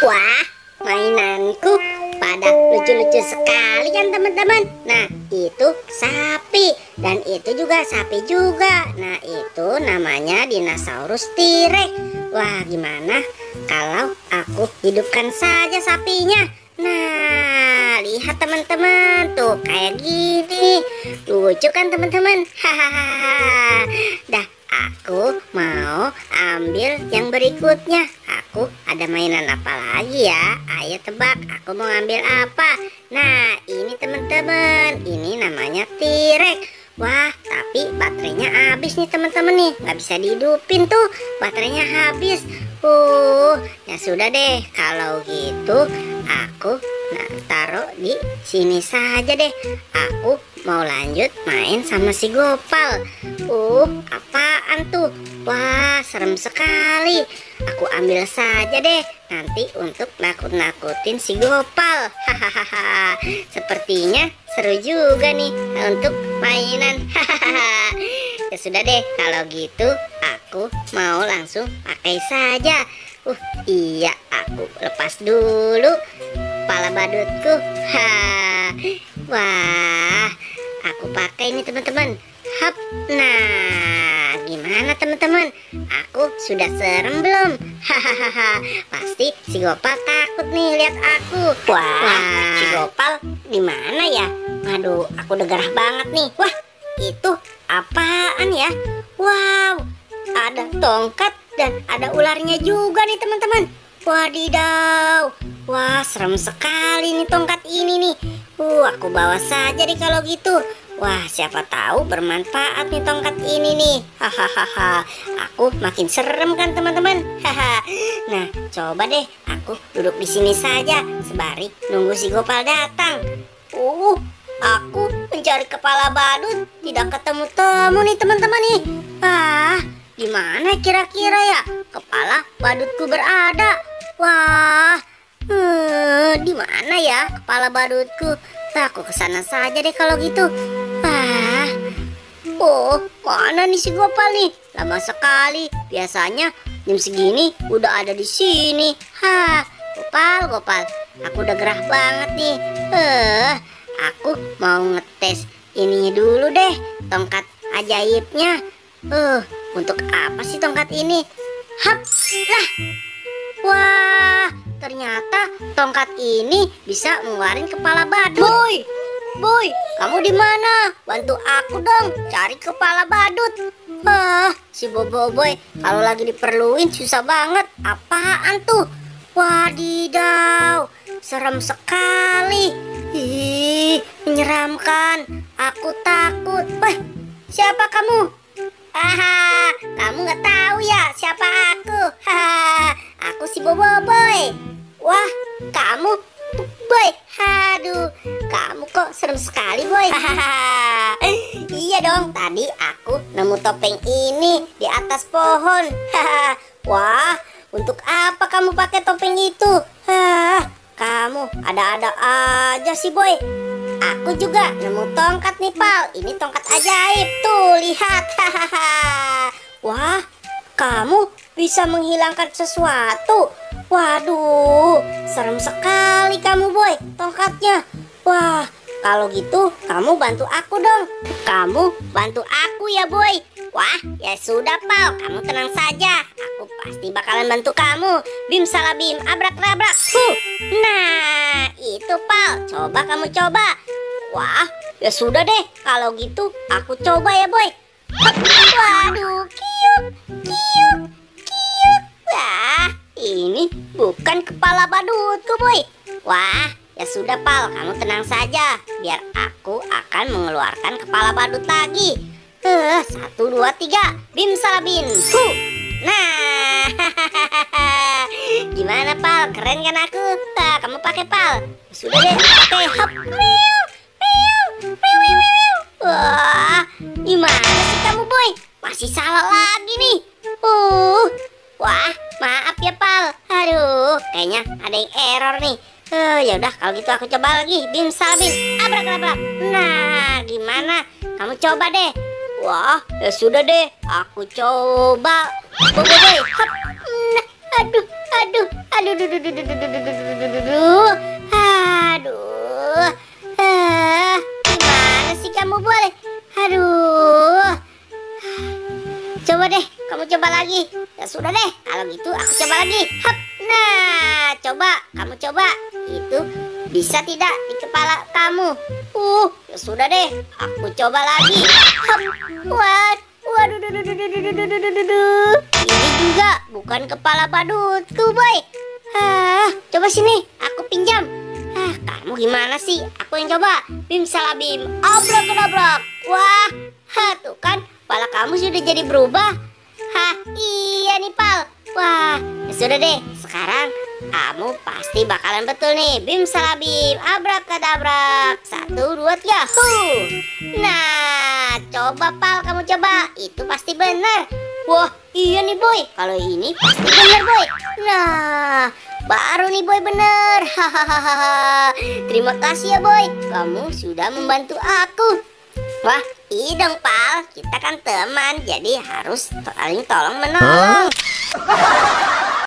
Wah, mainanku pada lucu-lucu sekali kan teman-teman. Nah, itu sapi dan itu juga sapi juga. Nah, itu namanya dinosaurus T-Rex. Wah, gimana kalau aku hidupkan saja sapinya? Nah, lihat teman-teman, tuh kayak gini. Lucu kan teman-teman? Hahaha. Dah, aku mau ambil yang berikutnya. Aku ada mainan apa lagi ya? Ayo tebak, aku mau ambil apa? Nah, ini teman-teman, ini namanya T-Rex. Wah, tapi baterainya habis nih teman-teman nih. Nggak bisa dihidupin tuh, baterainya habis. Ya sudah deh, kalau gitu aku taruh di sini saja deh. Aku mau lanjut main sama si Gopal. Apaan tuh? Wah, serem sekali. Aku ambil saja deh, nanti untuk nakut-nakutin si Gopal. Hahaha. Sepertinya seru juga nih untuk mainan. Hahaha. Ya sudah deh, kalau gitu aku mau langsung pakai saja. Iya, aku lepas dulu kepala badutku. Wah, aku pakai ini teman-teman. Hap. Nah, gimana teman-teman? Aku sudah serem belum? Hahaha. Pasti si Gopal takut nih lihat aku. Wah, si Gopal di mana ya? Waduh, aku udah gerah banget nih. Wah, itu apaan ya? Wow, ada tongkat dan ada ularnya juga nih teman-teman. Wadidaw. Wah, serem sekali nih tongkat ini nih. Aku bawa saja deh kalau gitu. Wah, siapa tahu bermanfaat nih tongkat ini nih. Hahaha. Aku makin serem kan teman-teman. Nah, coba deh aku duduk di sini saja sembari nunggu si Gopal datang. Aku mencari kepala badut tidak ketemu-temu nih teman-teman nih. Di mana kira-kira ya kepala badutku berada? Wah, di mana ya kepala badutku? Aku kesana saja deh kalau gitu. Mana nih si Gopal nih? Lama sekali. Biasanya jam segini udah ada di sini. Gopal, aku udah gerah banget nih. Aku mau ngetes ininya dulu deh, tongkat ajaibnya. Untuk apa sih tongkat ini? Hap, lah. Wah, ternyata tongkat ini bisa ngeluarin kepala badut. Boy, kamu di mana? Bantu aku dong cari kepala badut. Si Boboiboy kalau lagi diperluin susah banget. Apaan tuh? Wadidaw, serem sekali. Menyeramkan. Aku takut. Siapa kamu? Kamu nggak tahu ya siapa aku? Aku si Boboiboy. Wah, kamu Boy. Aduh, kamu kok serem sekali, Boy. Iya dong, tadi aku nemu topeng ini di atas pohon. Wah, untuk apa kamu pakai topeng itu? Kamu ada-ada aja sih, Boy. Aku juga nemu tongkat nih, Pal. Ini tongkat ajaib tuh, lihat. Wah, kamu bisa menghilangkan sesuatu. Waduh, serem sekali kamu, Boy, tongkatnya. Wah, kalau gitu kamu bantu aku dong. Kamu bantu aku ya, Boy. Wah, ya sudah, Pal. Kamu tenang saja. Aku pasti bakalan bantu kamu. Bim salah bim, abrak-abrak. Nah, itu, Pal. Coba kamu coba. Wah, ya sudah deh. Kalau gitu aku coba ya, Boy. Waduh, kiuk. Wah, ini bukan kepala badutku, Boy. Wah, ya sudah, Pal. Kamu tenang saja. Biar aku akan mengeluarkan kepala badut lagi. 1, 2, 3. Bim salah bim. Nah, gimana, Pal? Keren kan aku? Kamu pakai, Pal. Sudah deh, pakai. Hop. Wah, gimana sih kamu, Boy? Masih salah lagi nih. Wah, maaf ya, Pal. Aduh, kayaknya ada yang error nih. Ya udah, kalau gitu aku coba lagi. Bim salah bim, abrak-abrak. Nah, gimana? Kamu coba deh. Wah, ya sudah deh. Aku coba. Boy. Aduh. itu aku coba lagi. Hap. Nah, coba kamu coba. Itu bisa tidak di kepala kamu? Ya sudah deh, aku coba lagi. Hap. Waduh, ini juga bukan kepala badutku, boy. Coba sini, aku pinjam. Kamu gimana sih? Aku yang coba. Bim salah bim, abrak. Wah, tuh kan, kepala kamu sudah jadi berubah. Iya nih, Pal. Wah, ya sudah deh. Sekarang kamu pasti bakalan betul nih. Bim salah bim, abrakadabrak. 1, 2, 3. Nah, coba Pal, kamu coba. Itu pasti benar. Wah, iya nih, boy. Kalau ini pasti benar, boy. Nah, baru nih, boy, bener. Hahaha. Terima kasih ya, boy. Kamu sudah membantu aku. Wah, iya dong, Pal. Kita kan teman, jadi harus saling tolong menolong.